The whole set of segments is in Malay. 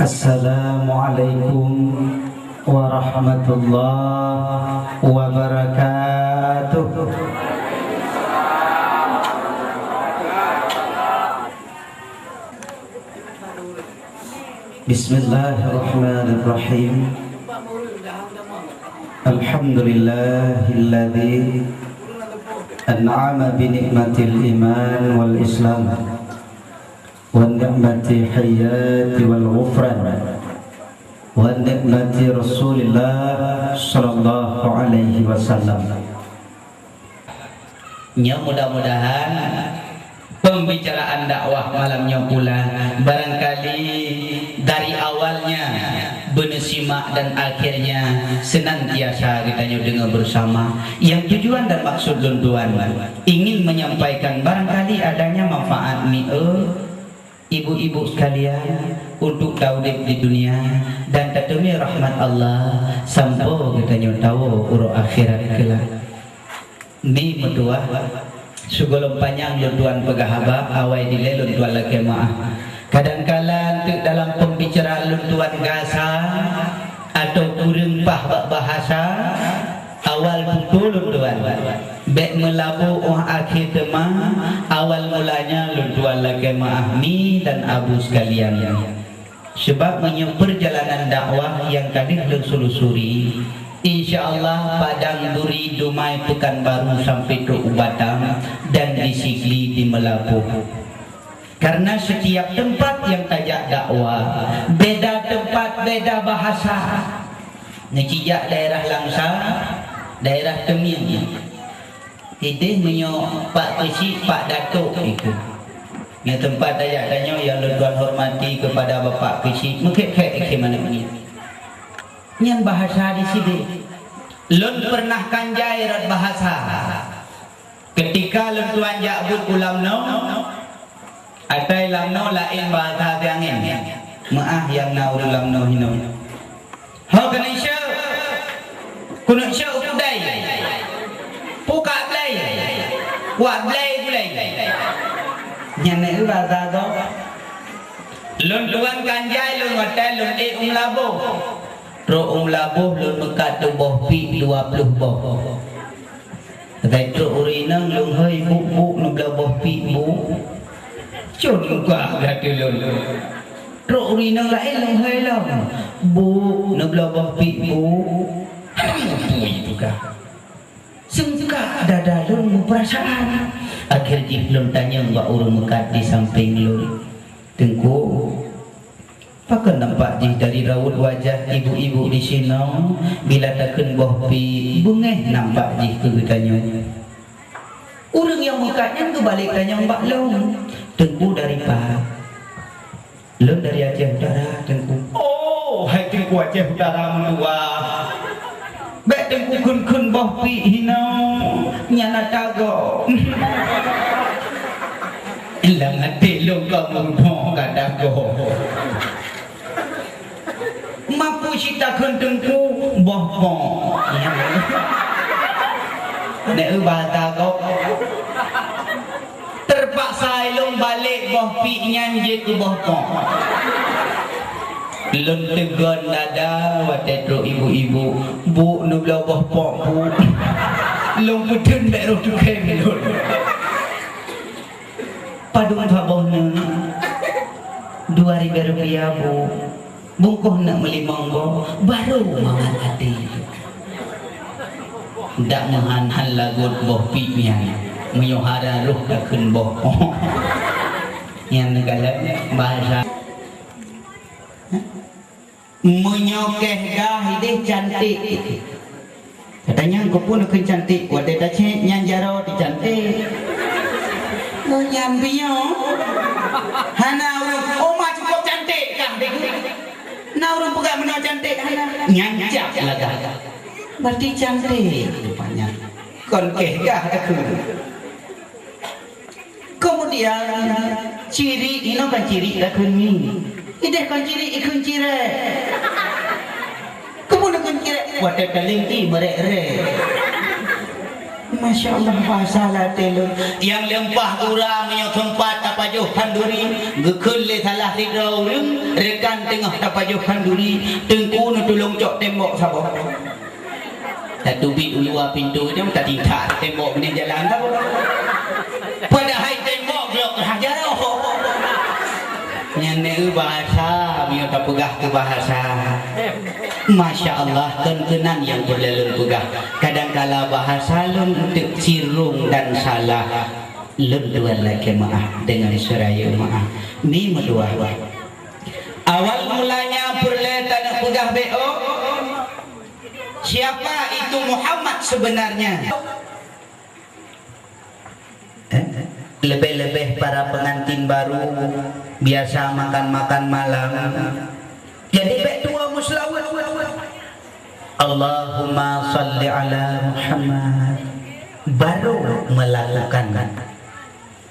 Assalamualaikum warahmatullahi wabarakatuh. Bismillahirrahmanirrahim. Alhamdulillahilladzi an'ama bi ni'matil iman wal islam wa ni'mati hayati wal ghufran wa ni'mati Rasulillah sallallahu alaihi wasallam. Ya, mudah-mudahan pembicaraan dakwah malamnya pula barangkali dari awalnya benesimak dan akhirnya senantiasa kita dengar bersama yang tujuan dan maksud tuan ingin menyampaikan barangkali adanya manfaat ibu-ibu sekalian untuk daudip di dunia dan tetemi rahmat Allah sampai kita tahu urut akhirat kelak. Ni medua segala panjang tuan pegahaba awai dilelun tuan lagi maaf. Kadang-kadang dalam pembicaraan tuan gasa atau kurang bahasa awal betul tuan bek melabu akhir tema awal mulanya tuan lagi maaf ni dan abu sekalian sebab perjalanan dakwah yang tadi selusuri InsyaAllah Padang Duri Dumai Pekanbaru sampai ke Ubatang dan di Sigli di Melabuh. Karena setiap tempat yang tajak dakwah beda tempat beda bahasa. Nejijak daerah Langsa, daerah Keming. Ini menyo Pak Kecik, Pak Datuk itu. Yang tempat tajak tanya yang tuan hormati kepada Bapak Kecik. Mungkin kayak mana ini? Yang bahasa di sini lun pernah kanjai rat bahasa ketika lun tuan jakbut ulam no atai lam no lain bahasa tiangin maah yang na ulam no hino ho kanisha kuno sya ukudai puka blai wa blai blai nyane bahasa do lun tuan kanjai lun hotel lun umlabo Ro labuh lun mekat tu boh pi 20 boh. Tapi tu urinang lun hơi buk nu bela boh pi bu. Cun juga berarti lun. Ro urinang lain lun hơi lah. Bu nu bela boh pi bu. Pui juga. Sungka dada lun perasaan. Akhir jip lun tanya mbak urung mekat di samping lun. Tengku Pakai nampak jih dari raut wajah ibu-ibu di sini bila takkan boh pi bungeh nampak jih kegedanya. Orang yang mukanya tu balik tanya mbak long. Tengku dari Pak. Long dari Aceh Utara tengku. Oh, hai tengku Aceh Utara menua. Bek tengku kun boh pi hino nyana tago. Ilang hati long kau mengpo kadang go. Mampu cita kentengku bohong. Nek bahasa kau terpaksa ilung balik boh pi nyanyi ku bohong. Lun tegon nada watetro ibu-ibu bu nu bela bohong bu. Lung putun mek ro tu kem lun. Padung pabohna 2.000 rupiah bu. Bungkuh nak melimang bo baru mawan hati tak menghanhan lagut boh pinya menyuhara ruh takun boh yang negara bahasa menyokeh gah ide cantik katanya kau pun akan cantik wadah tacik nyanjaro di cantik menyambiyo hana rumah cukup cantik kah nah orang pegang menang cantik nyancap laga berarti cantik rupanya konkeh kah aku kemudian ciri ini kan ciri lakun ni ide kan ciri ikun ciri kemudian kun ciri wadah kalingki merek-rek Masya Allah bahasa latih yang lempah urang yang tempat tapajuh kanduri gekul le salah tiga orang rekan tengah tapajuh kanduri tengku nu tulung cok tembok sabo satu bit luar pintu dia tak tingkat tembok ni jalan sabo pada hai tembok blok hajar yang ni bahasa dia tak pegah ke bahasa. Masya Allah, kenkenan yang berlalu pegah. Kadangkala bahasa lun untuk sirung dan salah. Lun dua lagi maaf dengan seraya maaf. Ni medua. Awal mulanya perle tak pegah BO. Siapa itu Muhammad sebenarnya? Lebih-lebih para pengantin baru biasa makan-makan malam. Jadi baik tua muslawat. Allahumma salli ala Muhammad. Baru melakukan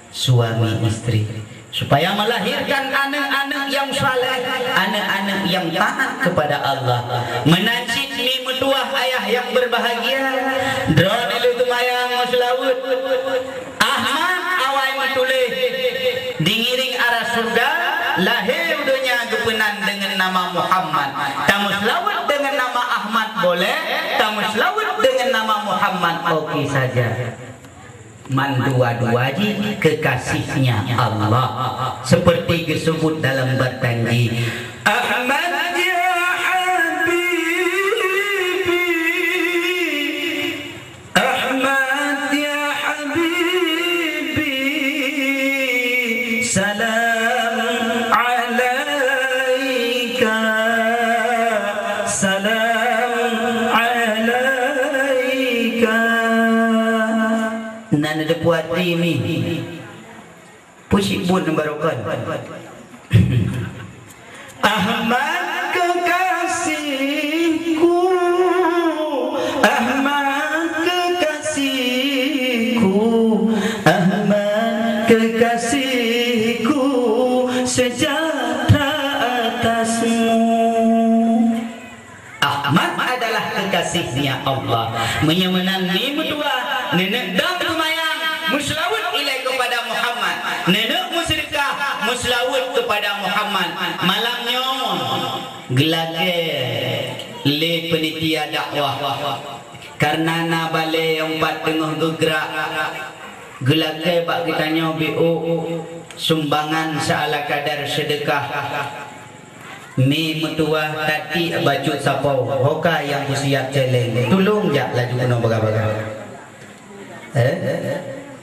suami istri supaya melahirkan anak-anak yang saleh, anak-anak yang taat kepada Allah. Menajid ni metuah ayah yang berbahagia. Drone itu tumayang muslawat. Ahmad awal metulih dingiring arah surga, lahir dunia kepenan dengan nama Muhammad. Tamus lawat dengan nama Ahmad boleh, tamus lawat dengan nama Muhammad okey saja. Man dua-dua ji kekasihnya Allah seperti disebut dalam bertanji Ahmad ya habibi, Ahmad ya habibi, salam alaika, salam alaika. Nana de puat ini pusik bun barokan. Ahmad kekasihku, Ahmad kekasihku, Ahmad kekasihku, sejahtera atasmu. Ahmad adalah kekasihnya Allah. Menyemenan ni berdua nenek dan lumayan muslawat ilai kepada Muhammad, nenek musyrikah muslawat kepada Muhammad. Malamnya gelage le penitia dakwah karena na bale yang empat tengah gegerak gelage bak kitanya BO sumbangan seala kadar sedekah. Mi metua tadi baju sapau hoka yang usia celeng tolong jak laju kena baga-baga.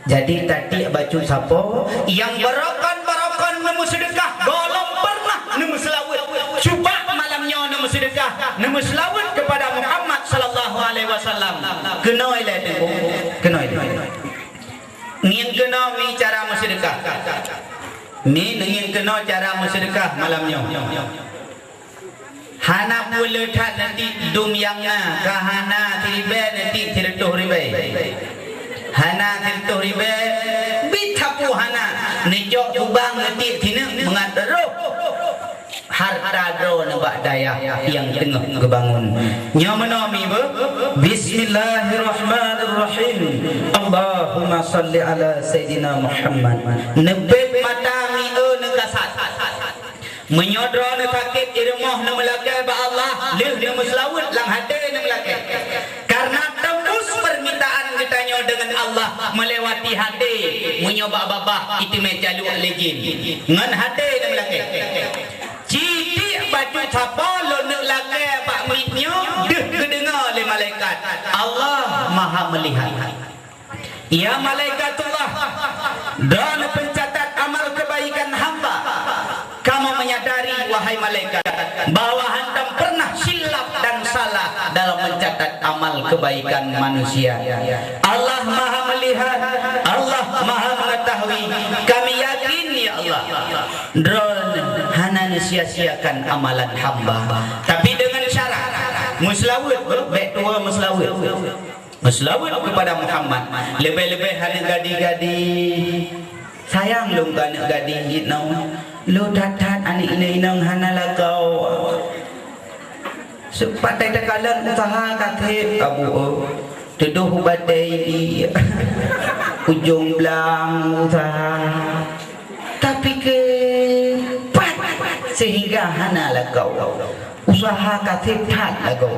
Jadi tadi baju sapau yang barokan nemu sedekah golong pernah nemu selawat cuba malamnya nemu sedekah nemu selawat kepada Muhammad sallallahu alaihi wasallam. Kena ile tengok kena ile ngin kena mi cara bersedekah mi ngin kena cara bersedekah malamnya. Hana pula tak nanti dum yangna kahana tibe nanti tirtuh ribe. Hana tirtuh ribe bitapu hana nejok kubang nanti tina mengadro harta dro nabak daya yang tengah kebangun. Nyamana mi be Bismillahirrahmanirrahim. Allahumma salli ala Sayyidina Muhammad. Nebet mata mi nekasat menyodro ne sakit irmoh ne melakai ba Allah leh ne muslawat lang hati ne melakai karena tembus permintaan kitanya dengan Allah melewati hati menyoba babah itu mecalu legin ngan hati ne melakai citi baju siapa lo ne lakai pak mitnya deh kedengar oleh malaikat Allah Maha melihat. Ya malaikatullah dan pencatat amal kebaikan hamba, kamu menyadari wahai malaikat bahwa hantam pernah silap dan salah dalam mencatat amal kebaikan manusia. Allah Maha melihat, Allah Maha mengetahui. Kami yakin ya Allah drone hana sia-siakan amalan hamba, tapi dengan syarat muslawat baik tua muslawat Selawat kepada Muhammad. Lebih-lebih ada gadi-gadi sayang lu anak gadi inau lu tatat anak ini inang hanala kau sepatai tekalan usaha katib abu tuduh badai ujung belang usaha tapi ke sehingga hanalah kau usaha katip tak lah kau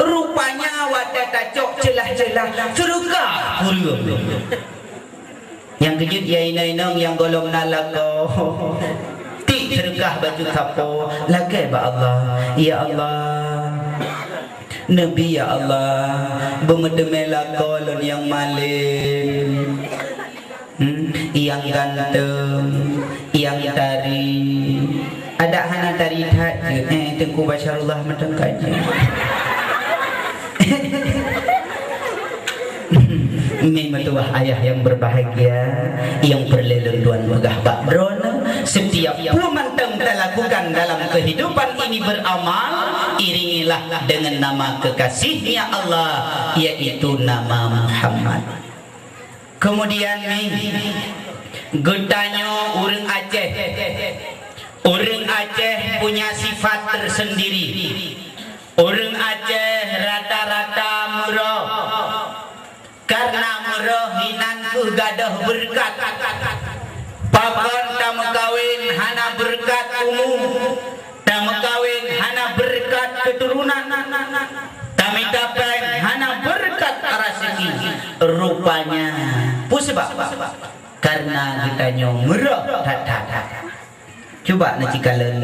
rupanya wadah tacok celah-celah serugah yang kejut ya inang yang golong nalak kau tik serugah baju tapo lagi ba Allah ya Allah Nabi ya Allah bermedemelah kolon yang malim yang ganteng yang tari ada hana tari tak tengku basyarullah macam kaji ini metuah ayah yang berbahagia yang berlelunduan megah bakdron setiap pemantang kita lakukan dalam kehidupan ini beramal iringilah dengan nama kekasihnya Allah yaitu nama Muhammad. Kemudian nih getanya orang Aceh. Orang Aceh punya sifat tersendiri. Orang Aceh rata-rata murah. Karena murah hinanku gadah berkat. Papan tamu kawin hana berkat umum. Tamu kawin hana berkat keturunan. Kami dapat hana berkat rezeki. Rupanya pusebab karena kita nyomrah tak. Coba nanti kalian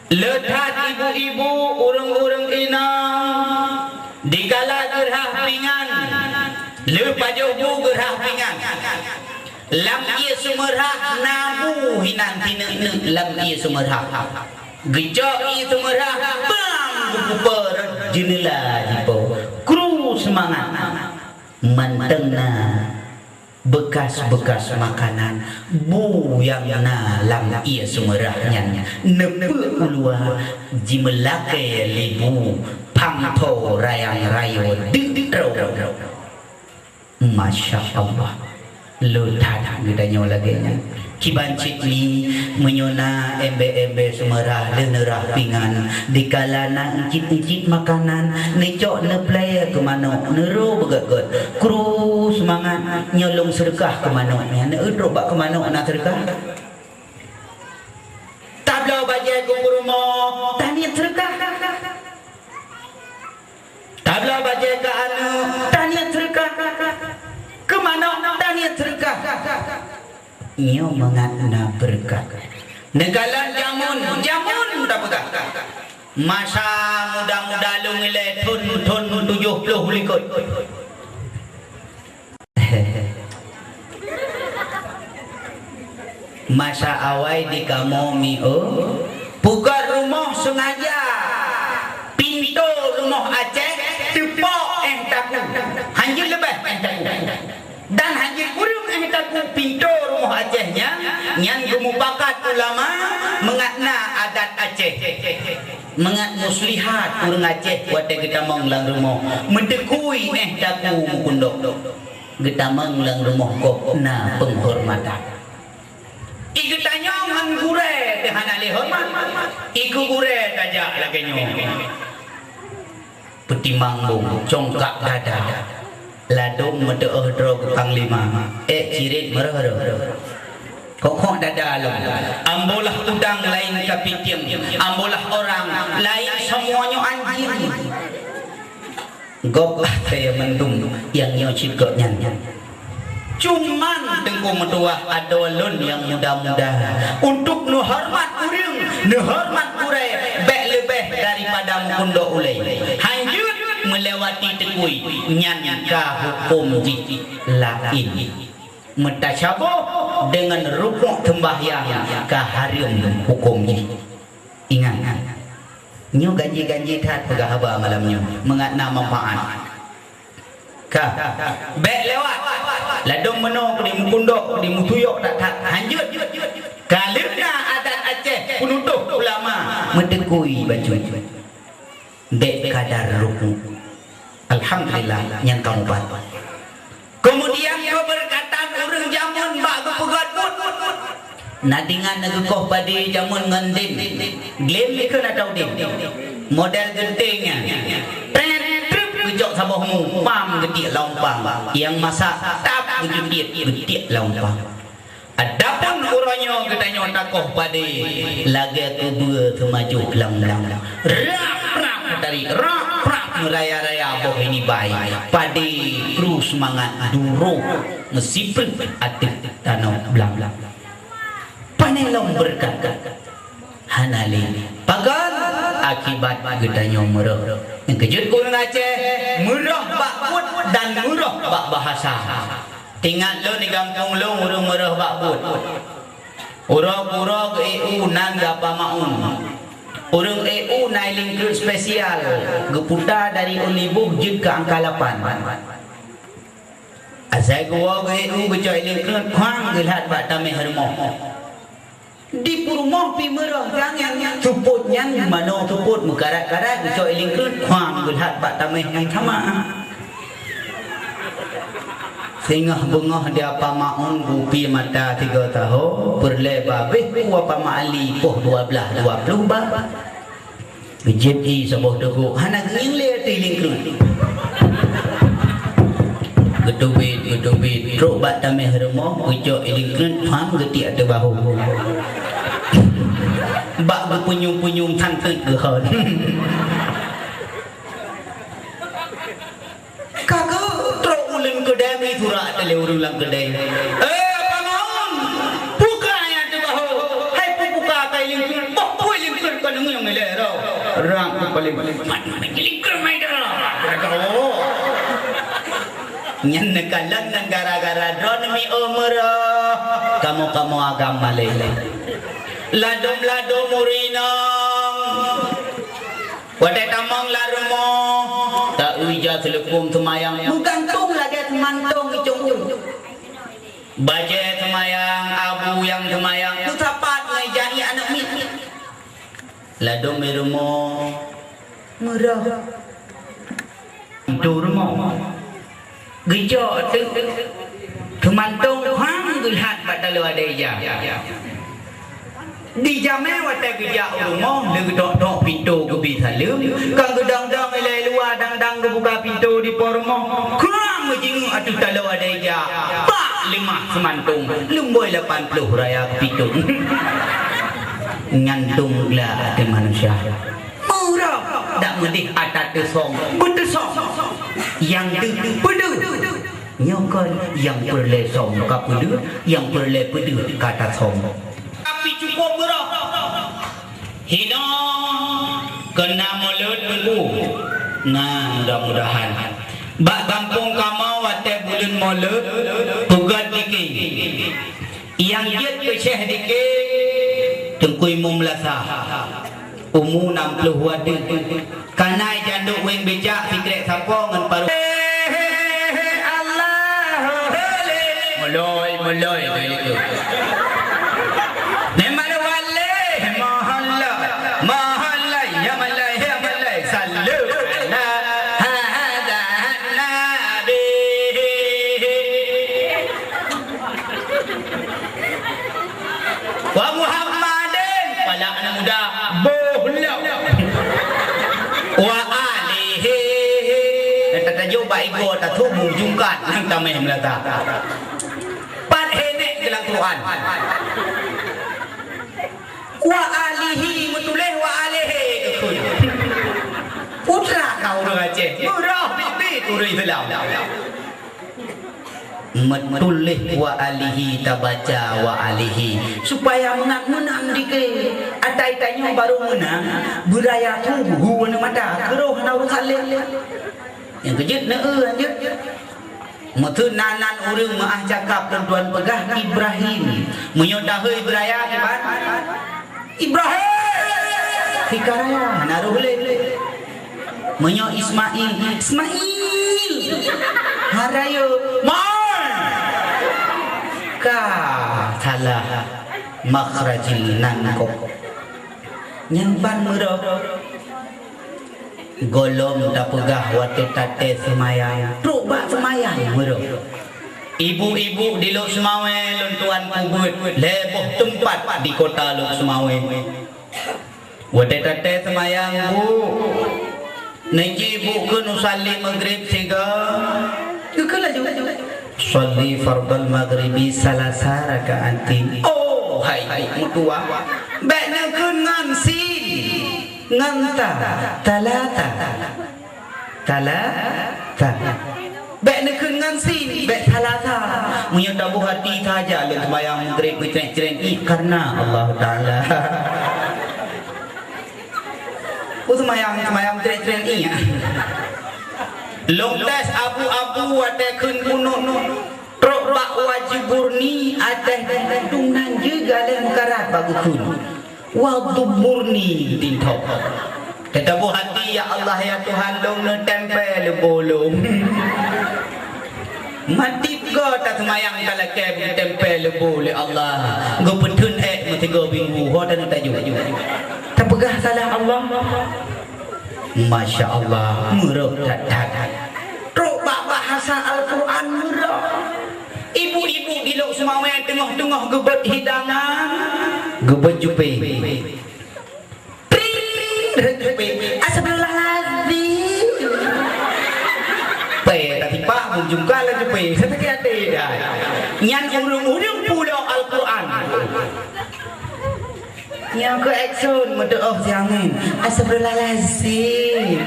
letak ibu-ibu urang-urang inang digala gerah pingan lepas jobu gerah pingan lam ia sumerah namu hinan tinuk lam ia sumerah gejak ia sumerah bang buper jenela jipo kru semangat mantengna bekas-bekas makanan bu yang na lam ia sumerahnya nepe keluar jimelake libu pangto rayang rayo ditro Masya Allah lutat gedanya lagi kibancit ni menyona embe-embe sumerah lenerah pingan dikalana encit-encit makanan necok neplaya ke manok neru begat-gat kru semangat nyolong sedekah ke manoknya neudrok bak ke manok nak sedekah tablau bajai ke rumah taniat sedekah tablau bajai ke anak taniat sedekah ke manok taniat sedekah ia mengakna berkat. Negala jamun tak pegang. Masa muda-muda lu nilai tun 70 likut. Masa awal di kamu buka rumah sengaja. Pintu rumah Aceh tepok taku. Hanjil lebih taku. Dan hanjil kurung taku pintu rumah Acehnya yang gemupakat ulama mengatna adat Aceh mengat muslihat orang Aceh wate kita manglang rumah mendekui taku mukundok kita manglang rumah kok na penghormatan ikutanya menggure dengan alih hormat ikut gure tajak lagi nyong peti manggung congkak dada ladung medeuh drog kang lima cirit mereh kokok dada lo ambolah udang lain kapitim ambolah orang lain semuanya anjing gopah saya mendung yang nyocit kok nyanyi cuman tengku medua adolun yang muda-muda untuk nu hormat urang nu hormat kurai bek lebih daripada mukundok ulai hanjut melewati tekui nyangka hukum jiti lain mentasyabah dengan rukuk tembahyang kaharim hukum jiti ingat nyu ganji-ganji tat pegahaba malamnya mengatna manfaat kah bek lewat ladung meno di mukundok di mutuyok tak hanjut kalirna adat Aceh penutup ulama mendekui baju dek kadar rukuk alhamdulillah yang kamu buat kemudian kau berkata urang jamun bak pegat put nadingan nagekoh badi jamun ngandim glem ke na tahu dim model gentingnya kejok sabohmu pam getik lompang yang masak tap getik lompang. Adapun orangnya katanya takoh pada laga kedua termaju lang-lang rak dari rak meraya-raya boh ini baik pada kru semangat duro ngesipin atik tanau belang panelong berkat hanali pagar akibat katanya merah yang kejut kurang Aceh merah bak put dan merah bak bahasa. Tinggal lo di kampung lo urung merah bakbut. Urang-urang EU nan gapa maun. Urang EU nailing crew spesial geputar dari Olibuh jud ke angka 8. Asal gua EU becoy ling crew khang gelhat bak tameh hermoh. Di purmoh pi merah yang tuputnya mano tuput mukarat-karat becoy ling crew khang gelhat bak tameh yang sama. Singah bengah dia apa maun gupi mata 3 tahun berlebar beh apa mali poh 12 20 bah bejit i saboh teguk hana nging le tiling krut gedubit truk bat tameh remoh ujok iling krut phang geti ada bahu bak berpunyung-punyung tantut gehon kedai mi thura tele urung lang kedai apa maun buka ya tu bahu hai buka kai ling bok poi ling kan ngong le ro rang paling ling mai dah nyan nekalan nang gara-gara drone mi umra kamu agama lele ladom murinang wadai tamang larumo tak uja telekum semayang bukan tung lagi mantung icung baje semayang abu yang semayang tu tapat ngai jani anak mi ladom merumo murah tu rumo gejo tu kemantung hang gulhat batalu adeja di jamai wata geja rumah le dok pintu ke bisalum kang gedang-dang le luar dang-dang ke buka pintu di pormo kurang mejing atu talau ada ja pak 5 semantung lumboi 80 raya pitung ngantung lah ke manusia murah dak medih atat tesong betesong yang pedu nyokon yang perlesong ka pedu yang perle pedu kata song tapi cukup murah hina kena mulut minggu nah mudah-mudahan bak kampung kamau wate bulan mulut tugat dikit yang jet ke syekh dikit tengkui mumlasa umu 60 wadi kanai janduk weng becak sikrek sapo ngan paru Allah muloi begitu wa Muhammadin pala anak muda bohlau wa alihi tata jo bai go ta thu mu jungkat nang tameh melata pat henek dalam Quran wa alihi mutuleh wa alihi putra kau orang Aceh murah bibi turun Islam metulih wa alihi tabaca wa alihi supaya menang dike atai-tainya baru menang beraya tunggu na mata keroh na usaleh yang kejut na anjut mutun nanan urang maah cakap tuan pegah Ibrahim menyodahai beraya kiban Ibrahim fikaraya naruh le menyo Ismail harayo ka salah makhrajil nangkop nyamban murah golom tak pegah wate tate semayang truk bak semayang murah ibu-ibu di Lok Semawe lontuan kubut leboh tempat di kota Lok Semawe wate tate semayang bu Najibu kun usalli maghrib sega. Yukalah juga. Salli fardal maghribi salasa rakaatin. Oh, hai mutua. Bakna kun ngan sin. Nganta talata. Talata. Bakna kun ngan sin, bak talata. Munya tabuh hati saja le sembahyang maghrib keceren karena Allah Taala. Semayang tren iya. Longtas abu-abu ada kun kuno trok bak wajib murni ada tunang juga le mukarat bagu kun. Waktu murni tintok. Tetapu hati ya Allah ya Tuhan long ne tempel bolong. Mati go tak semayang kala ke tempel boleh Allah. Go petun mesti go bingu ho dan tajuk. Terpegah salah Allah. Masya Allah, murah tak. Teruk bahasa Al-Quran murah. Ibu-ibu di lok semawai tengah-tengah gebet hidangan, gebet jupe. Astagfirullahaladzim. Tapi pak menjumpa lah jupe. Saya tak ada dah. Yang urung-urung pulau Al-Quran. Yang ke action mendoa jangan astagfirullahalazim.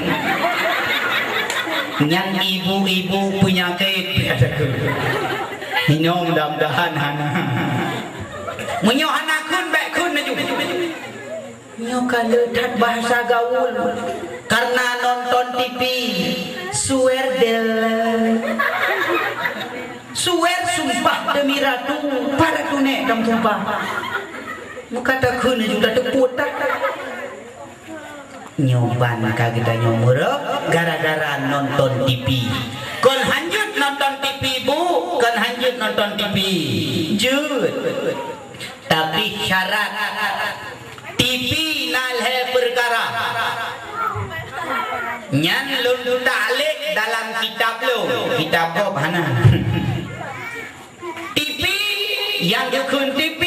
Yang ibu-ibu penyakit ada ke minum mudah-mudahan hana menyo hana kun baik kun naju nyo kalau tak bahasa gaul karena nonton TV suwer sumpah demi ratu para tunek kamu sumpah. Muka tak kena juga teput tak. Nyoban kita nyomurok gara-gara nonton TV. Kon hanjut nonton TV bu, kon hanjut nonton TV. Jut. Tapi syarat TV nalhe perkara. Nyan lundu ta'lik dalam kitab lo. Kitab kau mana? TV yang dukun TV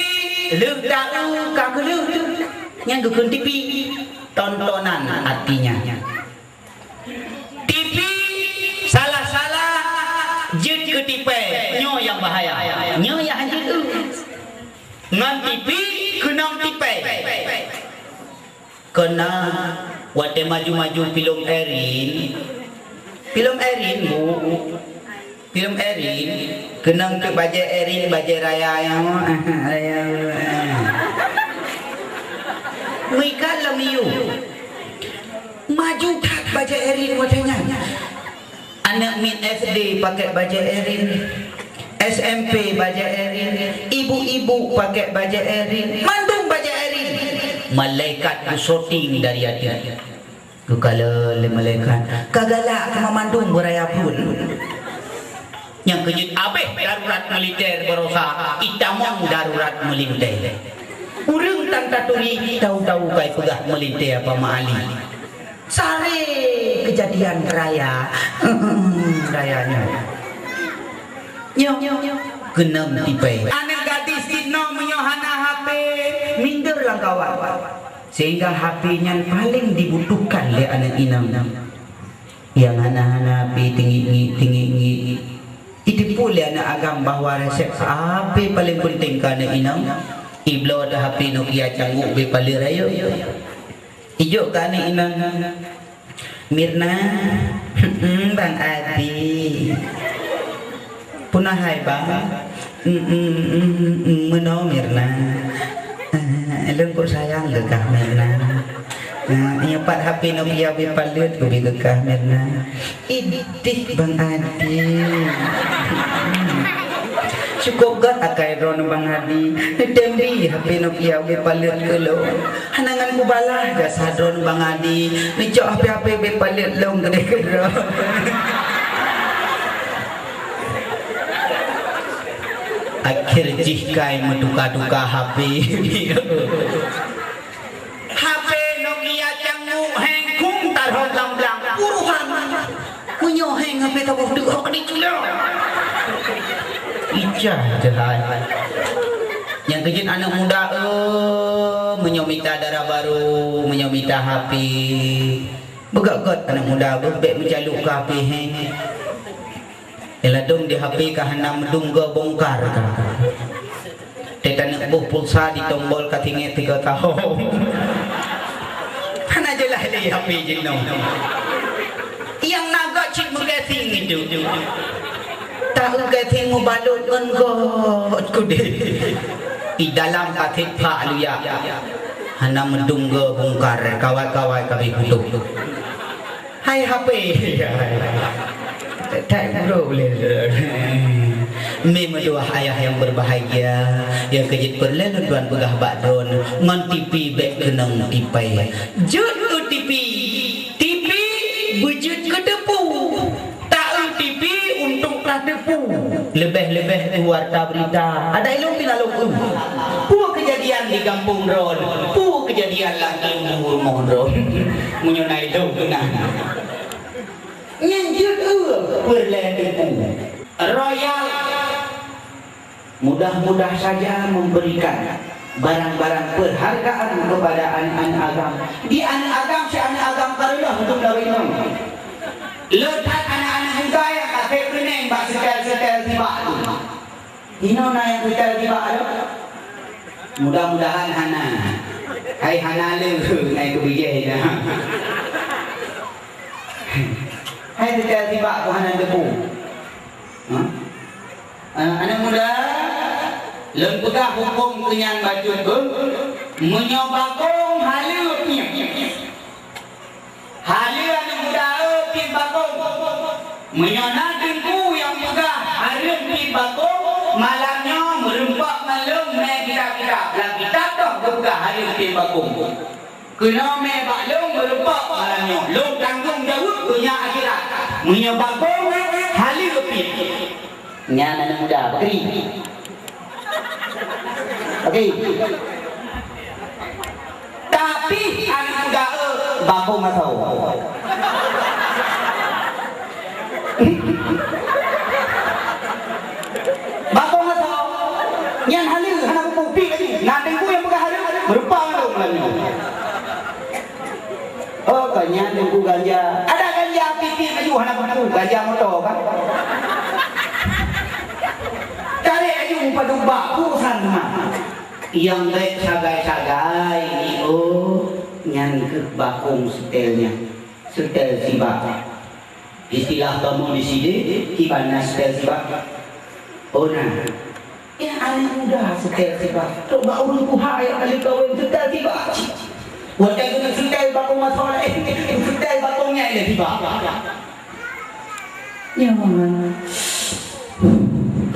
lu tahu kak lu yang dukun TV tontonan artinya TV salah-salah jut ke TV nyo yang bahaya nyo yang hanjut tu ngan TV kenang TV kena wate maju-maju film Erin bu film Erin kenang ke baja Erin baja raya yang raya mereka lemiu maju tak baja Erin watanya anak min SD pakai baja Erin SMP baja Erin ibu-ibu pakai baja Erin mandung baja Erin malaikat shooting dari hati kalau malaikat kagala sama mandung beraya pun yang kejut abeh darurat militer berosa itamong darurat militer urang tangka turi tahu-tahu kai pegah militer apa maali sare kejadian raya rayanya nyo genam tipe anak gadis dino menyohana HP minder lang kawan sehingga HP-nya paling dibutuhkan oleh anak inam yang anak-anak tinggi itu pula anak agam bahawa resep HP paling penting kerana inam iblo ada HP Nokia cangguk bepala raya ijuk kerana inam Mirna Bang Adi punah hai bang menau Mirna lengkuk sayang gekah Mirna nyepat HP Nokia bepala tu gekah Mirna idih Bang Adi cukup gak akai ron Bang Adi tembi HP Nokia bepala ke lo hanangan ku balah gak sadron Bang Adi nicok HP bepala long gede kero akhir jihkai meduka-duka HP HP Nokia cangguk hengkung taruh lam-lam uruhan menyoheng HP tabuh duk kena culok ijah jahai yang kejut anak muda menyomita darah baru menyomita HP Begat-gat anak muda berbek menjaluk ke HP eladung di HP ka hana medungga bongkar ka. Teta nak buh pulsa di tombol ka tinggi 3 tahun. Hana jelah di HP jenuh. Yang naga cik mengasing itu. Tahu gasing mu balut ngot kude. Di dalam katik pak luya. Hana medungga bongkar kawai-kawai kami butuh. Hai HP. Tak boleh. Memang dua ayah yang berbahagia yang kejut perlalu tuan pegah bakdon ngon TV bek kenang tipai. Jut TV. TV bujut ke depu. Tak TV untuk kelas depu. Lebih-lebih warta berita. Ada ilmu pinalung. Puak kejadian di kampung Ron. Puak kejadian lagi di rumah Ron. Menyonai dong kenang. Nyanjut berledepu Royal mudah-mudah saja memberikan barang-barang perhargaan kepada anak-anak agam. Di anak agam si anak agam karulah untuk lawinong. Letak anak-anak muda yang kasih pening bak setel-setel tiba tu. Hino na yang setel tiba tu. Mudah-mudahan Hana. Hai Hana le naik ke bijih dah. Hai setel tiba tu Hana depu. Anak muda lempegah hukum kenyang baju tu menyobakong halu punya halu anak muda pin bakong menyonakin ku yang pegah halu pin bakong malamnya merempak malam naik kitab-kitab lang kitab dah pegah halu pin bakong kena me baklong merempak malamnya long tanggung jawab punya akhirat menyobakong halu pin Nyan anak muda, bakri. Okey. Tapi anak muda bakong masau. Bakong masau. Nyan halu, hana kupi lagi. Nandeng ku yang pegang halu, berupa halu lagi. Oh, kanya tengku ganja. Ada ganja pipi maju hana kupu, ganja motor kan? Pada baku sana yang baik sagai-sagai ni nyan ke bakung setelnya setel sibak istilah kamu di sini gimana setel sibak nah ya anak muda setel sibak coba urut kuha yang kali kawin setel sibak wadah guna setel bakung masalah setel bakungnya ini sibak ya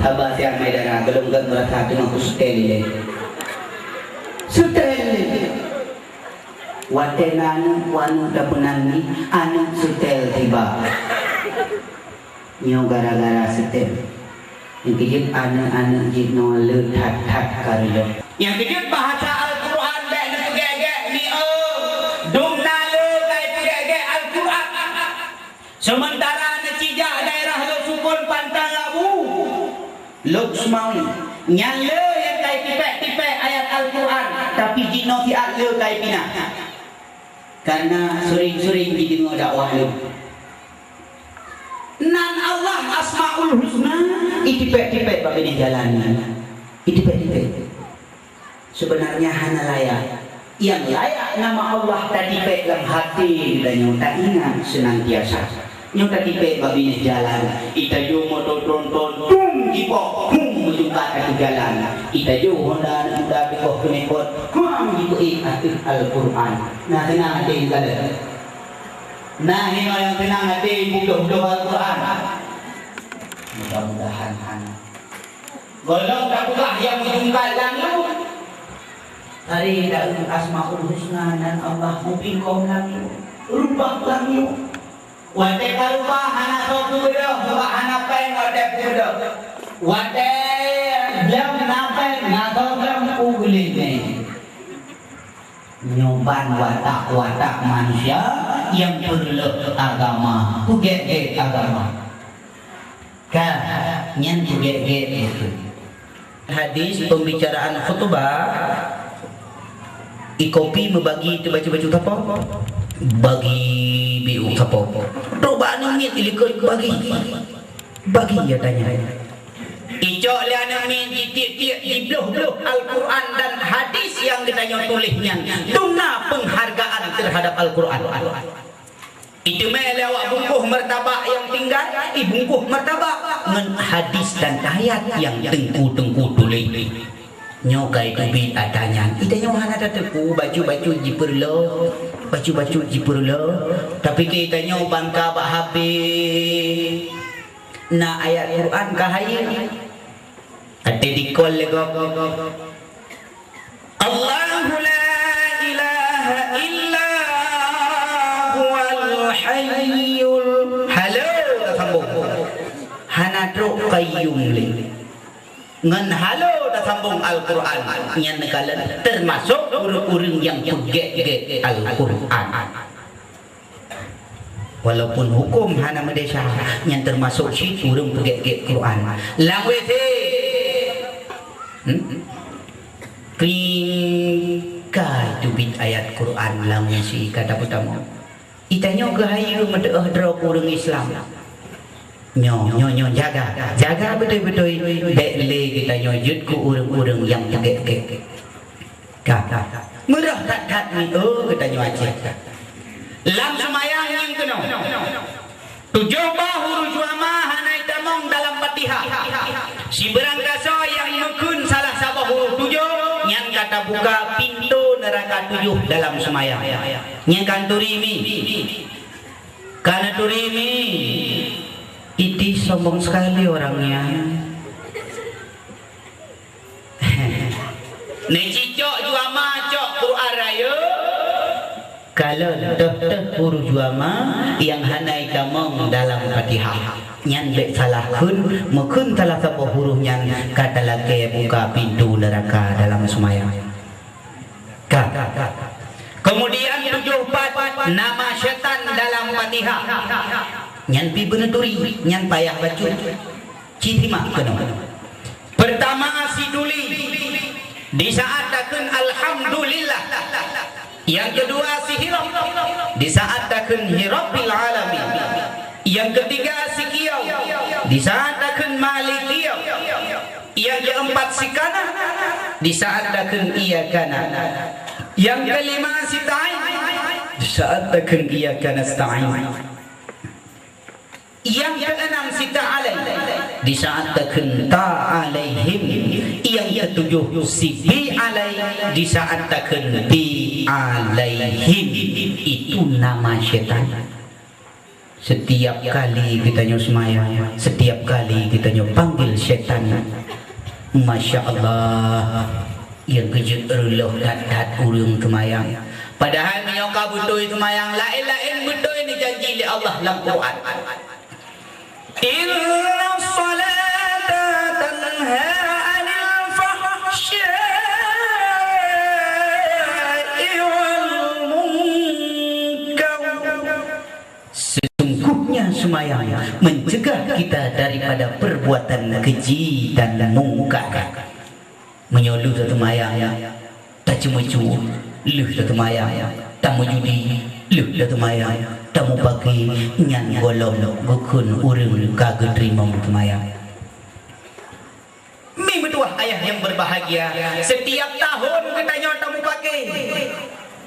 Abah siang medana belum kan merasa dengan setel ini. Setel. Watenan wanu dapunani anu setel tiba. Nyo gara-gara setel. Yang kejut anu jid no letat karilo. Yang kejut bahasa Al-Quran dak negegek ni dumna le kai tegek Al-Quran. Sementara necijah daerah lo sukun pantang labu. Lok semawi nyan le yang kai tipek-tipek ayat Al-Quran tapi jino tiak le kai pina karena sering-sering dijenguk dakwah le nan Allah asmaul husna itipek-tipek babene jalan itipek-tipek sebenarnya hana layak yang layak nama Allah tadipek dalam hati dan tak ingat senantiasa nyota tipek babine jalan itayo moto tonton tung jipok menjumpa ke jalan itayo honda muda bikoh kenekot jibuik atik Al-Quran nah tenang hati gala nah ini yang tenang hati buka-buka Al-Quran mudah-mudahan golong tak buka yang menjumpa lalu hari daun asmaul husna dan Allah mupingkom lalu rubah lalu Wate karupa anak soku dah, sebab anak pen wate pudah. Wate jam napen nato jam ugli ni. Nyoban watak manusia yang perlu agama, puget agama. Kan, nyan puget itu. Hadis pembicaraan khutbah, ikopi membagi itu baca-baca apa? bagi biu sapo roba nangit ilikut bagi ya tanya icok liana min titik-titik di beluh-beluh Al-Quran dan hadis yang ditanya tulisnya tuna penghargaan terhadap Al-Quran itu melewat bungkuh martabak yang tinggal bungkuh martabak dengan hadis dan ayat yang tengku-tengku tulis nyokai tu bid adanya itanya mana teteku baju-baju jiperlo tapi kita nyo bangka bak habis na ayat Quran kahaya ate dikol lego Allahu la ilaha illa huwal hayyul halo sambung hanadru qayyum li ngan halo dah sambung Al-Quran yang nekalan termasuk orang-orang yang pegek Al-Quran walaupun hukum hana medesa yang termasuk si orang pegek Quran langwe te kringkai tubit ayat Quran langwe si kata pertama itanya gahayu medeah dra orang Islam nyo jaga betul-betul dekle kita nyojut ku urang-urang yang tegek murah kat ni kita nyo aceh lam semayang yang kena 7 bahu juama hanai tamong dalam Fatihah si berangkasa yang mekun salah sabah huruf 7 yang kata buka pintu neraka 7 dalam semayang yang kan turimi karena turimi itu sombong sekali orangnya. Necicok juama cok Quran raya. Kalau huruf juama yang hanai tamong dalam Fatihah. Nyan bek salah kun, mekun salah satu huruf nyan kata laki buka pintu neraka dalam semayang. Kemudian 74 nama syaitan dalam Fatihah. Nyan pi beneturi nyan payah baca citima kena pertama si duli di saat takun alhamdulillah yang kedua si hirab di saat takun hirabbil alamin yang ketiga si qiyam di saat takun malikiyam yang keempat si kana di saat takun iyakana yang kelima si ta'in di saat takun iyakana sta'in yang keenam sita alaih di saat takenta alaihim yang ketujuh si bi alaih di saat takenti alaihim itu nama syaitan setiap kali kita nyo semayang setiap kali kita nyo panggil syaitan Masya Allah yang kejut eruloh dat urung semayang padahal menyoka butuh semayang lain-lain butuh ini janji oleh Allah dalam Quran Inna salata tanha anil fahsya'i wal munkar. Sesungguhnya semayang mencegah kita daripada perbuatan keji dan mungkar. Menyoluh satu mayang tak cuma-cuma luh satu mayang tak mujudi luh satu mayang tamu pakai nyan golong gukun urung kagak terima semayang. Mi betul ayah yang berbahagia setiap tahun kita nyon tamu pakai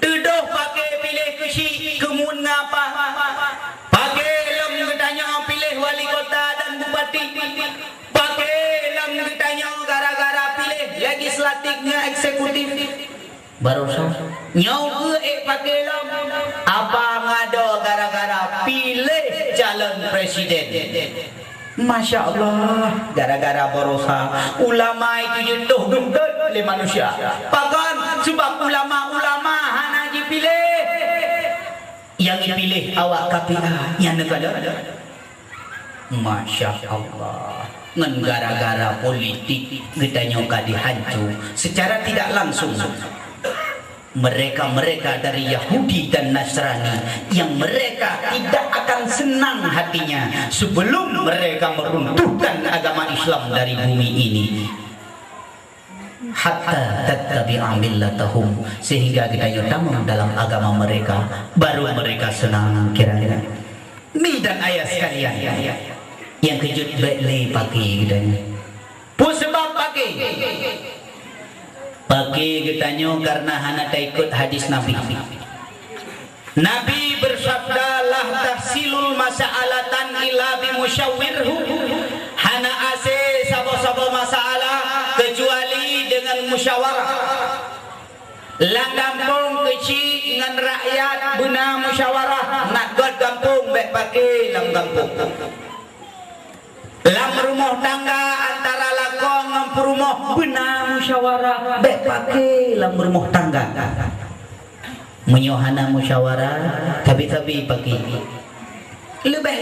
tuduh pakai pilih kusi kemun ngapa pakai lem kita nyon pilih wali kota dan bupati pakai lem kita nyon gara-gara pilih legislatifnya eksekutif barusan nyau pakai lem apa ngado gara-gara pilih calon presiden. Masya Allah gara-gara barosa ulama itu jentuh gendut oleh manusia pakan sebab ulama-ulama hana dipilih yang dipilih awak KPA yang negara. Masya Allah ngan gara-gara politik kita nyoka dihancur secara tidak langsung mereka-mereka dari Yahudi dan Nasrani yang mereka tidak akan senang hatinya sebelum mereka meruntuhkan agama Islam dari bumi ini. hatta tattabi'a millatahum, sehingga kita nyutam dalam agama mereka, baru mereka senang kira-kira. Mi dan ayah sekalian, yang kejut baiklah pakai kita ni. Pun sebab pakai kita nyo karena hana tak ikut hadis Nabi. Nabi bersabda, lah tahsilul mas'alatan illa bimusyawwirhu, hana ase sabo-sabo masalah kecuali dengan musyawarah. Lang kampung kecil dengan rakyat guna musyawarah, nak buat kampung baik pakai lang kampung. Lam rumah tangga antara lakon dengan perumah guna musyawarah, baik pakai lam rumah tangga. Menyohana musyawarah tapi pakai lebih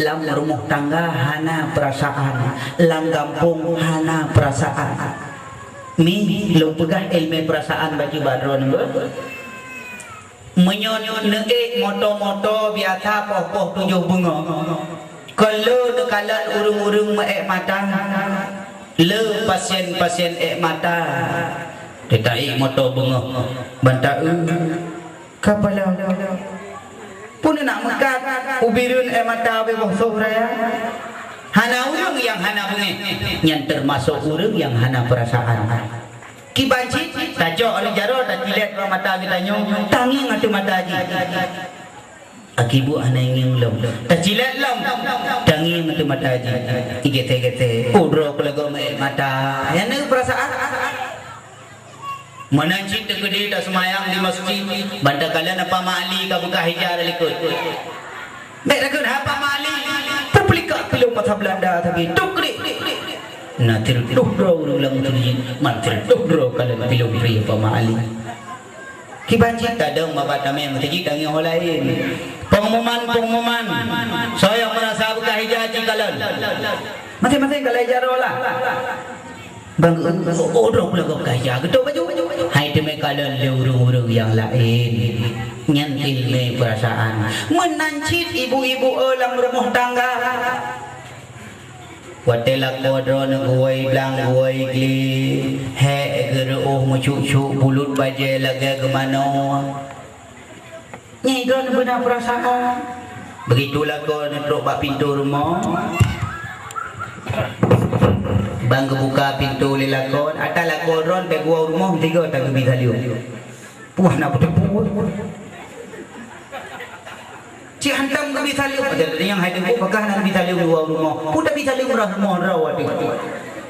lam rumah tangga hana perasaan, lam kampung hana perasaan. Ni lu pegah ilmu perasaan baju badron menyon neek moto-moto biasa poh-poh tujuh bunga. Kalau dekalat urung-urung meek mata, le pasien-pasien ek mata. Detai moto bunga bantau kapala pun nak mekat ubirun mata bebah sohraya. Hana urang yang hana bunga, yang termasuk urang yang hana perasaan. Kibanci tajok oleh jaro tak cilet mata kita nyong tangi ngatu mata aji. Akibu hana ingin lom tak cilet lom tangi ngatu mata aji. Igete-gete udro kelago mata. Yang perasaan menancit tegede dah semayang di masjid banda kalian apa mali ka buka hijar likut baik rakun apa mali terpelikak pilih mata Belanda tapi tukri natir dukro ulang turjin mantir dukro kalian pilih pri apa mali kibanci kadang mabat kami yang tinggi dangi orang lain pengumuman saya merasa buka hijar kalian masing-masing kalau hijar lah bang orang pula kau kaya gedor baju hai demi kalian urung-urung yang lain nyan ilmu perasaan menancit ibu-ibu dalam rumah tangga watelak kodron guai blang guai gli he geruh mucuk-cuk bulut baje lagi ke mana nyai don benar perasaan begitulah kau netrok bak pintu rumah bang buka pintu lelakon atal lakon ron pe gua rumah tiga tak bisa liu puah nak bertepuk ci hantam ke bisa liu ada yang hai tengok pakah nak bisa liu gua rumah pun tak bisa liu rumah rawat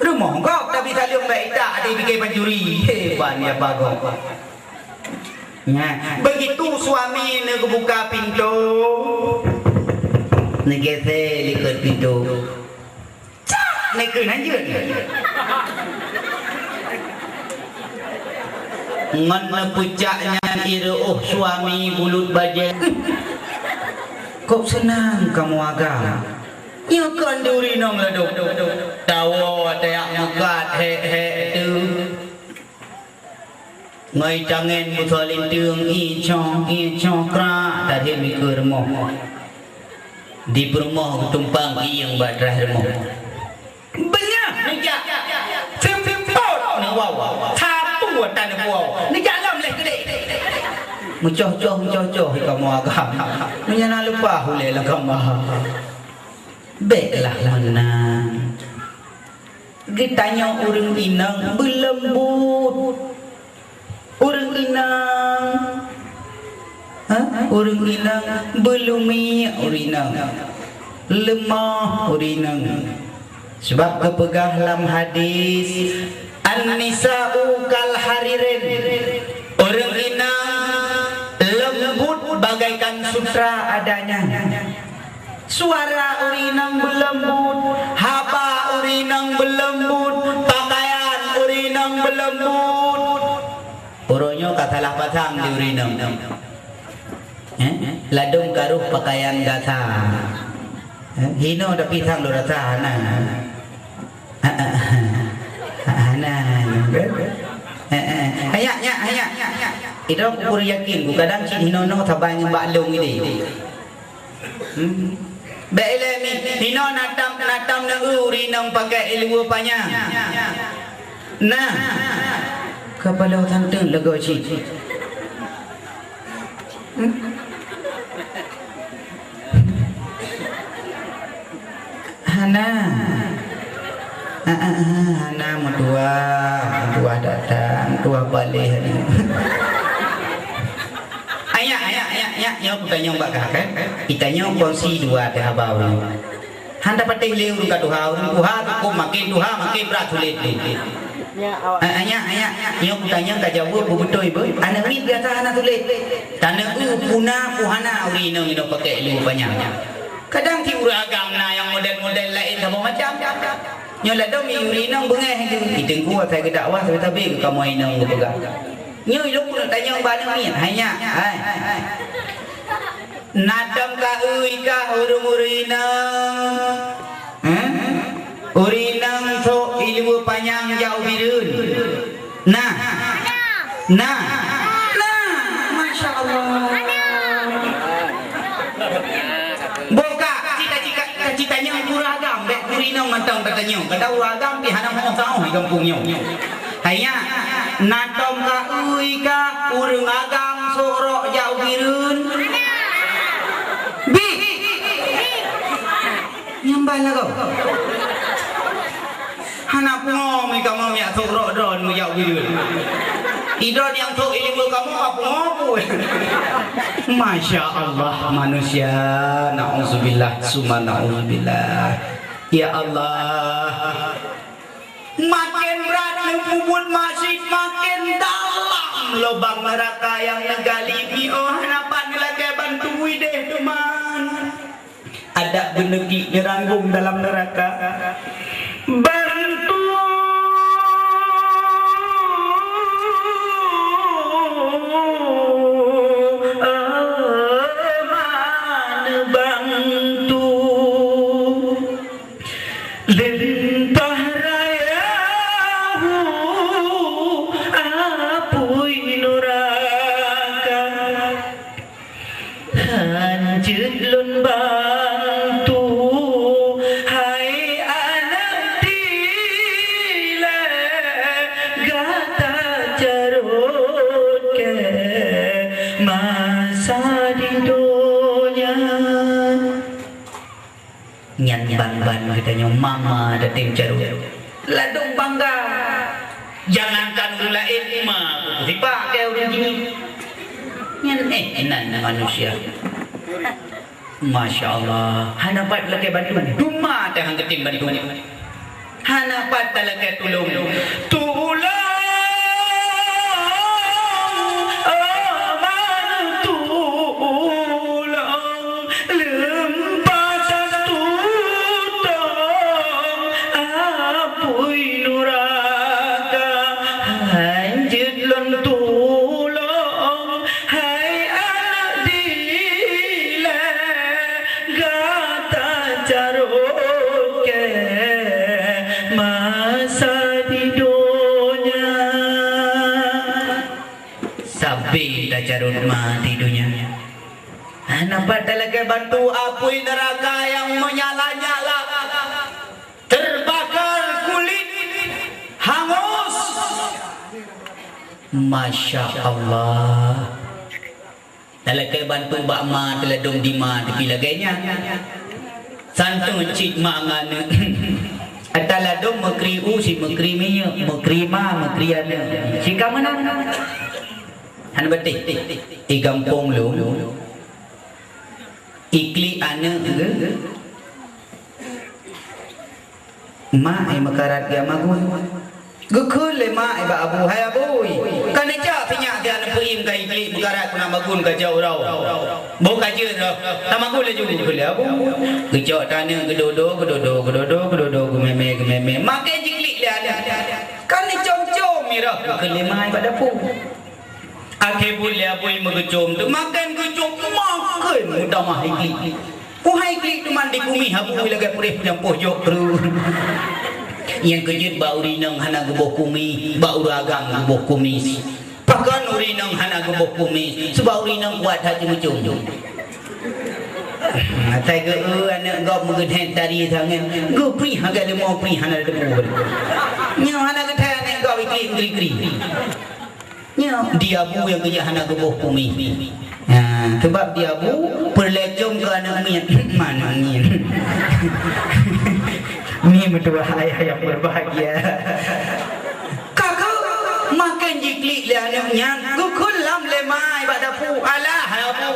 rumah kau tak bisa liu baik tak ada bikin pencuri hebat ya bagus nah begitu suami nak buka pintu negese likut pintu naik ke nanjun ngan pucaknya iruh suami bulut baje kok senang kamu agak ya kan duri nong laduk tawo tayak mekat he tu ngai cangen busolin tiung i chong kra dari mikir moh di rumah tumpang yang badrah rumah banyak nijak sempot ni wow satu tan wow nijak lam leh gede mucoh-coh kamu agam menyana lupa hule lah kamu baiklah mana ditanya urang inang belembut urang inang urang inang belumi urinang lemah urinang. Sebab kepegah dalam hadis an-nisa'u kal haririn, orang inang lembut bagaikan sutra adanya, suara urinang berlembut, haba urinang berlembut, pakaian urinang berlembut. Orangnya katalah pasang di urinang ladung karuh pakaian gasa hino tapi sang lo rasa hayak itu aku yakin kadang cik hino no tabang baklung ini baiklah ni hino natam na uri nang pakai ilmu panjang Nah, kepala tantang lega cik. Hana, Hana dua datang, dua balik hari. Ayah, aku tanya mbak kakak, kita nyong kongsi dua dah bau. Handa patih leu ka duha aku makin berat sulit. Ayah, nyong tanya ka jawab betul ibu. Anak ni biasa anak sulit. Tanah puna puhana uri nang ino pakai leu banyaknya. Kadang ti uragam na yang model-model lain sama macam. Nyong la do mi uri nang bengeh tu. Iteng ku saya ke dakwah saya tabe ka moi nang pegang. Nyong lu nak tanya barang ni hanya. Nadam ka ui ka urinang urinang so ilmu panjang jauh birun nah Masya Allah boka cita-citanya uragam bek urinang mantang katanya kata uragam pi hanam hong sao di kampungnya hanya nadam ka ui ka urangagam sorok jauh birun nyambal lah kau. Anak pengom ni kamu yang tok rodon mu jauh gitu. Idron yang tok ilmu kamu apa ngopo? Masya Allah manusia. Nauzubillah summa nauzubillah. Ya Allah. Makin berat membubut masjid makin dalam lubang neraka yang negalimi. Oh harapan lagi bantu deh teman. Ada benegi nyeranggung dalam neraka. Bantu aman bantu lintah rayahu apui neraka hanjut lun bantu hai anak tila gata jarut ke masa di dunia nyan ban katanya mama ada tim jarut ladung bangga jangankan ulain mah dipakai udah gini nyan enak manusia. Masya Allah. Hanapat lagi bantu duma dah hang ketim bantu. Hanapat lagi tolong. Jarut mati dunia. Nampak talaga bantu api neraka yang menyala-nyala, terbakar kulit, hangus. Masya Allah. Talaga bantu bakma teladung dima tepi lagainya. Santung cik mangan. Ataladung mekriu si mekriminya, mekrima mekriana. Jika mana? Han betik di kampung lu ikli ana ma ai makarat ga magun gukul le ma ai ba abu hai abu kan ja pinya dia na puim ga ikli makarat kuna magun ga jauh rau bo ka je ro tamagun le ju gukul abu gejo tane gedodo gememe make ikli le ada kan jom mi ro gukul le ma ai ba dapu akhir bulia boy megejom tu makan gejom makan mudah mah ikli. Ku hai ikli tu mandi bumi habu lagi purih yang pojok tu. Yang kejut bau rinang hana geboh kumi, bau ragang geboh kumis. Pakan urinang hana geboh kumis, sebab urinang kuat haji mucung. Atai ke anak gop megedhen tari tangan. Go pri haga le mau pri hana debu. Nyo hana ke anak gop keri-keri. Dia bu yang kerja anak gebuh bumi. Sebab dia bu perlecong ke anak mian. Mana mian? Ni betul ayah yang berbahagia. Kakak makan jiklik le anak mian. Gukul lam le mai pada pu alah pu.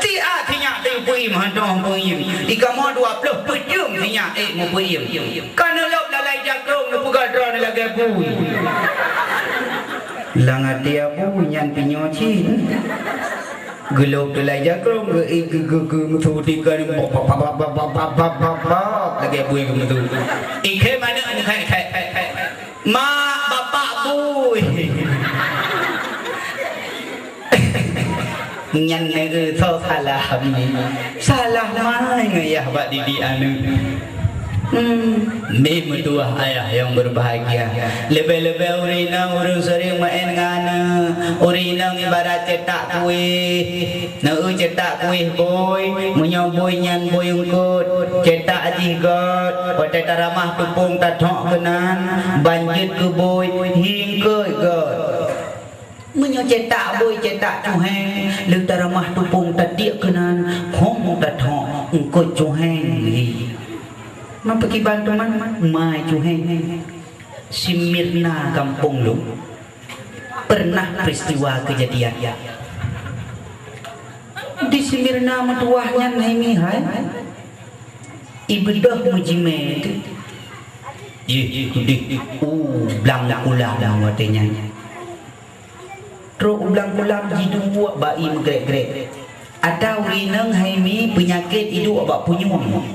Ti artinya ti pui mandong pui. Ika mo 20 pejum tinya mo pui. Kana lop lalai jakrong nu pugadron lagi pui. Langat dia pun yang pinyocin gelok tulai jakrong ge mututikan lagi bui gitu ikhe mana kai mak bapak bui nyan ne salah salah mai ngayah bak didi anu Ni mentua ayah yang berbahagia. Lebih-lebih urinang urung sering main dengan urinang ibarat cetak kuih. Nau cetak kuih boy, menyoboi nyan boy ungkut. Cetak jigot, pada taramah tupung tatok kenan, banjir ke boy hingga got. Menyocetak boy cetak cuheng, leutara mah tupung tadik kenan, hong tatok ungkut cuheng. Mau pergi bantu mana? Mai cuheng si Mirna kampung lu pernah peristiwa kejadian di si Mirna metuahnya naimi hai ibedah mujime itu blang ulang watenya tro ulang jidu bai megrek-grek ada urinang haimi penyakit hidup abak punyung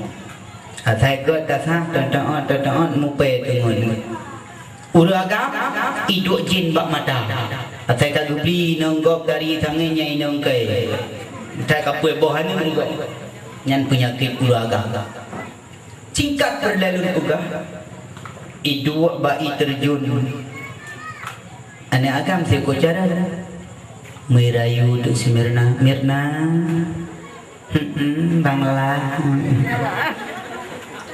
Atai got dasar tonton mupe tengun. Uragam iduk jin bak mata. Atai kagubli nonggok dari tangannya inong kai. Atai kapue bohan nonggok. Nyan penyakit uragam. Singkat berlalu pugah. Iduk bai terjun. Ane agam seko cara merayu untuk si Mirna. Bangla.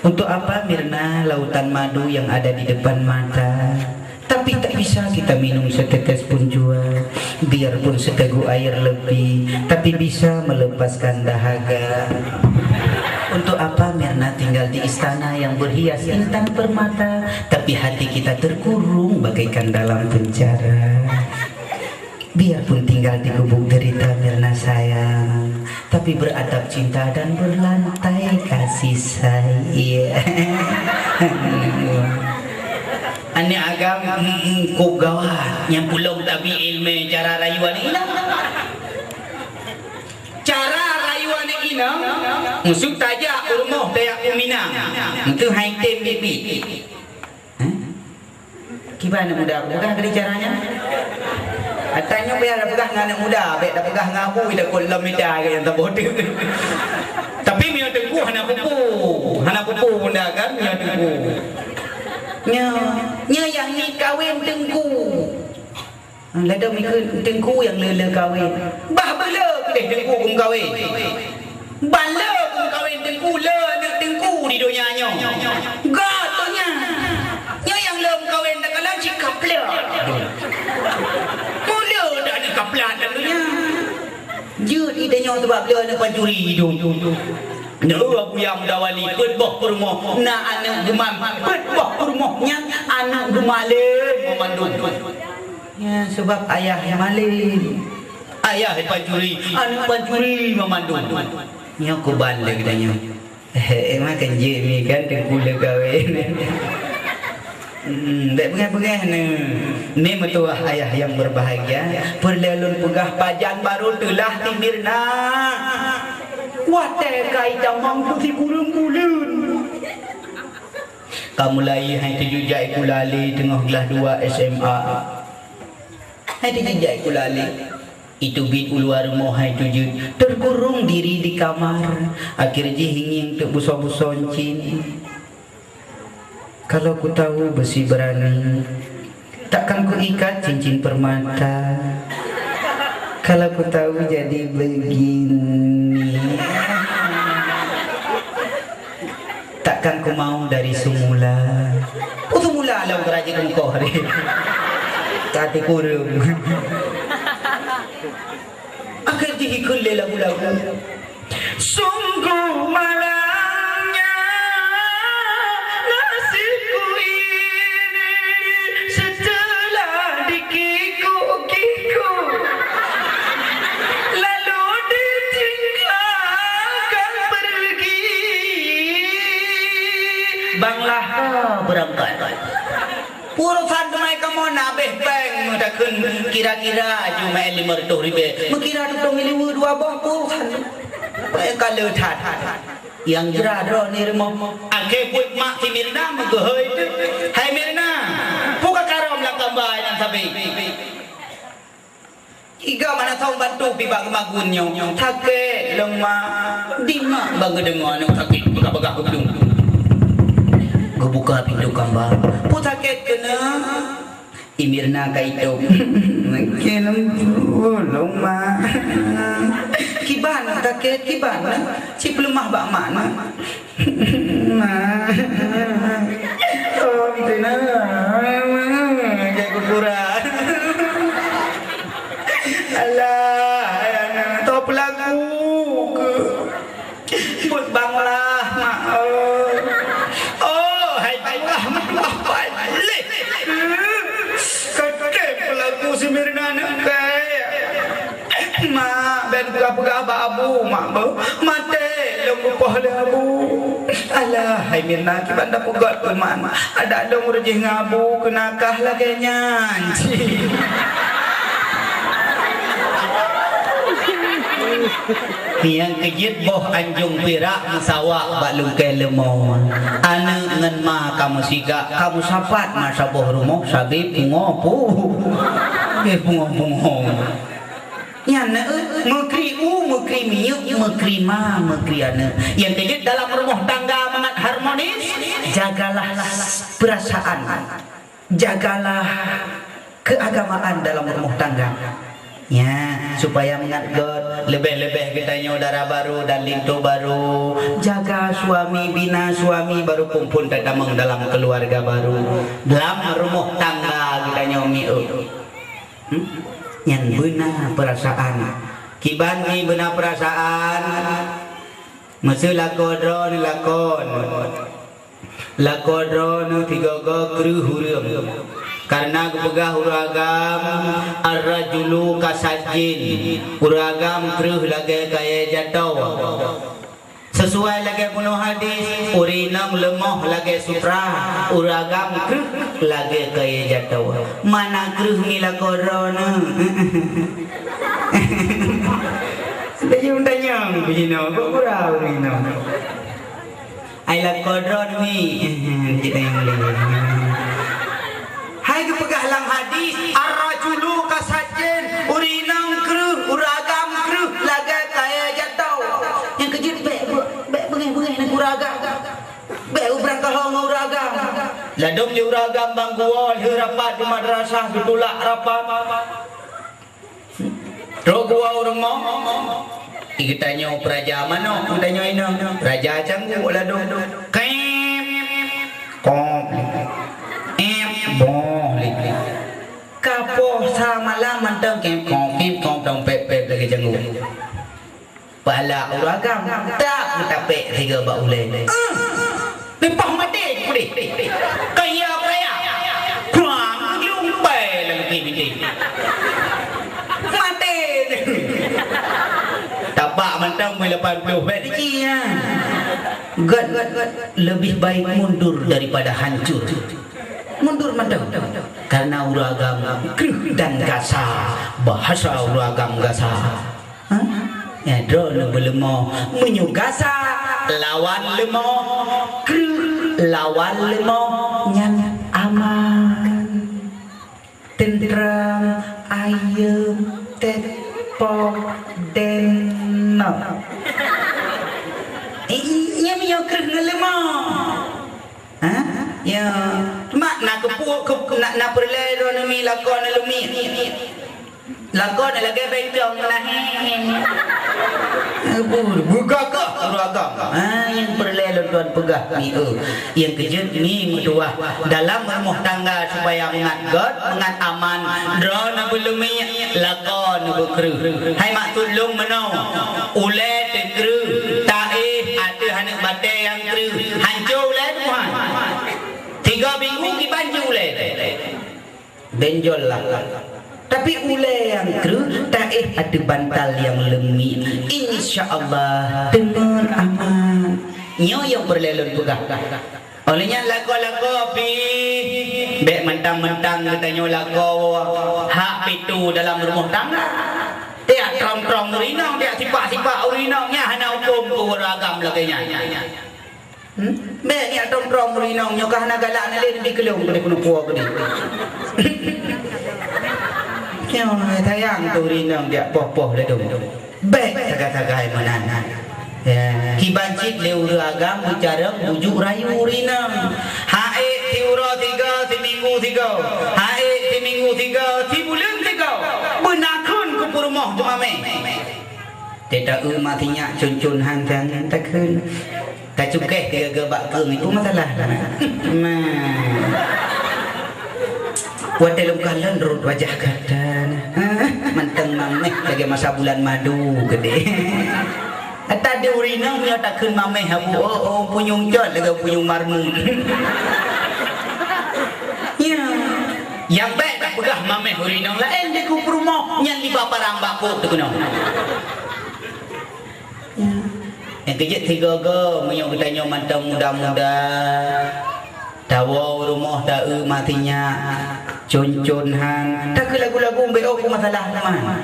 Untuk apa Mirna lautan madu yang ada di depan mata? Tapi tak bisa kita minum setetes pun jua. Biarpun seteguk air lebih, tapi bisa melepaskan dahaga. Untuk apa Mirna tinggal di istana yang berhias intan permata, tapi hati kita terkurung bagaikan dalam penjara. Biarpun tinggal di gubuk derita Mirna sayang, tapi beradab cinta dan berlantai kasih sayang. Ane agam ku gawat yang pulau tapi ilmu cara rayuan ini. Cara rayuan ini musuh tajak rumah dayak Minang. Itu haitem bibi. Gimana muda bukan dari caranya? Atanya biar dah pegah dengan anak muda, baik dah pegah dengan abu, dah kolam meja yang tak bodoh. Tapi mia tengku hana pupu pun dah kan mia tengku. Nya yang ni kahwin tengku. Lada mikir tengku yang lele kahwin. Bah bela kedeh tengku pun kahwin. Bala pun kahwin tengku le anak tengku di dunianya. Gatonya. Nya yang lem kahwin tak kalah cikap le. Kaplan dulunya. Jut idenya sebab dia nak pancuri hidup. Nak aku yang dawali petbah rumah nak anak gemam petbah rumahnya anak gemalin memandung. Ya sebab ayah yang malin. Ayah pancuri, anak pancuri memandung. Ni aku balik katanya. Makan je ni kan tergula kahwin. Tak pegah-pegah ni metuah ayah yang berbahagia. Perlelun pegah pajan baru telah di Mirna. Watai kai jamang tu si kurung kulun. Kamu lai hai tuju jai kulali tengah kelas 2 SMA. Hai tuju jai kulali. Itu bit uluar rumah hai tuju terkurung diri di kamar. Akhir je hinging tu buson-buson cin. Kalau ku tahu besi berani, takkan ku ikat cincin permata. Kalau ku tahu jadi begini, takkan ku mau dari semula. Semula lah kerajaan engkau hari. kati kurung. Akan dihikul lagu-lagu. Sungguh malangnya nasibku ini setelah dikikuk-kikuk lalu ditinggalkan pergi. Banglah berangkat. Puro fan mai kamu nabeh bang dah kun kira-kira cuma 500,000. Mengkira 2 bongku fan. Kalau that yang jera ro ni remo ake put mak ki Mirna megehoi tu. Hai Mirna, puka karom lah kambai nan sabi. Iga mana tahu bantu pi bag magunyo. Thake lema dima bang dengar nu thake buka-buka gedung. Buka pintu kambar. Putaket kena Imirna kaito. Kenam loma. Kiban taket kiban. Si pelumah bak mana? Oh, tina. Kayak kukuran. Alah, top lagu ke. Buat banglah mak. Si Mirna nak mak ben buka-buka abu mak mate lembupah abu. Alah hai Mirna ki banda pugat ke mak ada dong rejih ngabu kenakah lagi nyanci. Yang kejit boh anjung perak musawak bak lungkai lemau. Ane ngan ma kamu siga kamu sapat masa boh rumah sabi pungo pu. Ke pungo. Yang mekri mekri miuk mekri ma mekri ane. Yang kejit dalam rumah tangga sangat harmonis. Jagalah perasaan. Jagalah keagamaan dalam rumah tangga. Ya, supaya mengat lebih-lebih kita udara baru dan lintu baru. Jaga suami, bina suami baru kumpul dadamang dalam keluarga baru. Dalam rumah tangga kita nyomi. Yang benar perasaan. Kiban ni benar perasaan. Mesti lakodron lakon. Lakodron tiga kru hurung. Karena kepegah uragam ar-rajulu kasajin uragam kruh lagi kaya jatuh sesuai lagi penuh hadis urinam lemah lagi sutra uragam kruh lagi kaya jatuh mana kruh mila korona sedang tanya begini kok kurang urino ai kodron ni kita yang boleh. Hai kepegah lang hadis ar-rajulu kasajin urinam kruh uragam kruh laga kaya jatuh yang kejut bek bengih-bengih nak uragam bek ubrang kalong uragam ladom je uragam bang guol rapat di madrasah ditulak rapat ro gua urang mau kita tanya praja mana tanya ino praja canggu ladom kaim kom boleh kapoh sama lah mantang kempong dong pep lagi janggu pala uragam tak kita pek tiga bak ulai pipah mati kudi kaya kurang lumpai lagi binti mati tapak mantang 80 bek dia gad lebih baik mundur daripada hancur. Mundur mandang karena uragam kruh dan kasar bahasa uragam kasar ya drone belemo menyugasa lawan lemo kruh lawan lemo yang aman tentram ayem tepo denno iya menyokruh lemo ya mak nak kepuak nak perlai ro nami lakon lumi Lakon lagi bencong lah. Buka ke ragam. Yang perlelon tuan pegah ni yang kejut ni kedua dalam rumah tangga supaya mengat God, mengat aman. Drone belum lakon berkru. Hai mak tolong menau. Ule tekru tae ada anak batai yang kru. Hancur le tuan. 3 minggu ki banjur le. Benjol lah. Tapi ule yang kru tak ada bantal yang lemi. InsyaAllah dengan aman. Nyo yang berlelon pegah. Olehnya lako-lako pi bek mentang-mentang katanya lako hak pitu dalam rumah tangga. Dia trong-trong urinong, dia sipak-sipak urinongnya hana hukum ku ragam laganya. Bek ni trong-trong urinongnya kah hana galak ni lebih kelung pada kuno puak ni. Yang tayang tu rinang dia poh-poh dah tu. Baik tagak-tagak manan. Ya, kibancit leu agam bicara bujuk rayu rinang. Hae tiura 3 seminggu 3. Hae seminggu 3 bulan 3. Benakun ke rumah tu mame. Tidak matinya cun-cun hang jangan takun. Tak cukai 3 gebak keung itu masalah. Buat dalam kalan rut wajah kadan menteng mameh lagi masa bulan madu gede. Ada urinang punya takkan mameh habu. Oh punyung jod lagi punyung marmun. Ya, yang baik tak pegah mameh urinang lain dia ku rumah yang di baparang bakuk tu kena. Yang kejut 3 ke menyok bertanya mantang muda-muda. Tawa rumah tak matinya cun-cun hang tak ke lagu-lagu mbeo ku masalah teman.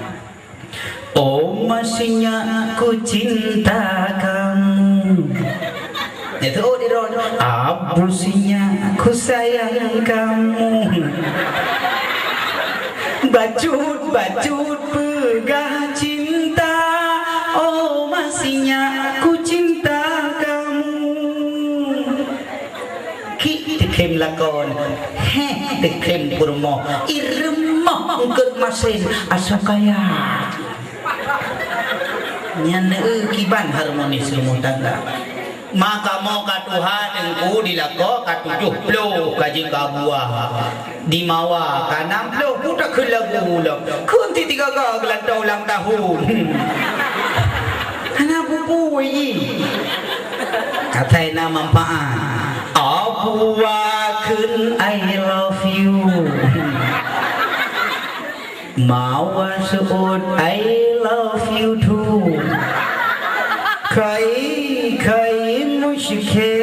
Oh masihnya ku cinta kamu. Itu di ron. Abusinya ku sayang kamu. Bacut pegah cinta. Oh masihnya ku cinta kamu. Kem lakon kem kurmo iremah ungkut masin asakaya nyane kiban harmonis rumah tangga maka mau katuha engku dilako ka-70 kaji kabua di mawa ka-60 puta ke lagu lah kunti 3 gelantau ulang tahun ana pupui katai nama manfaat Abuakeun I love you Mawa suud I love you too Kai musyke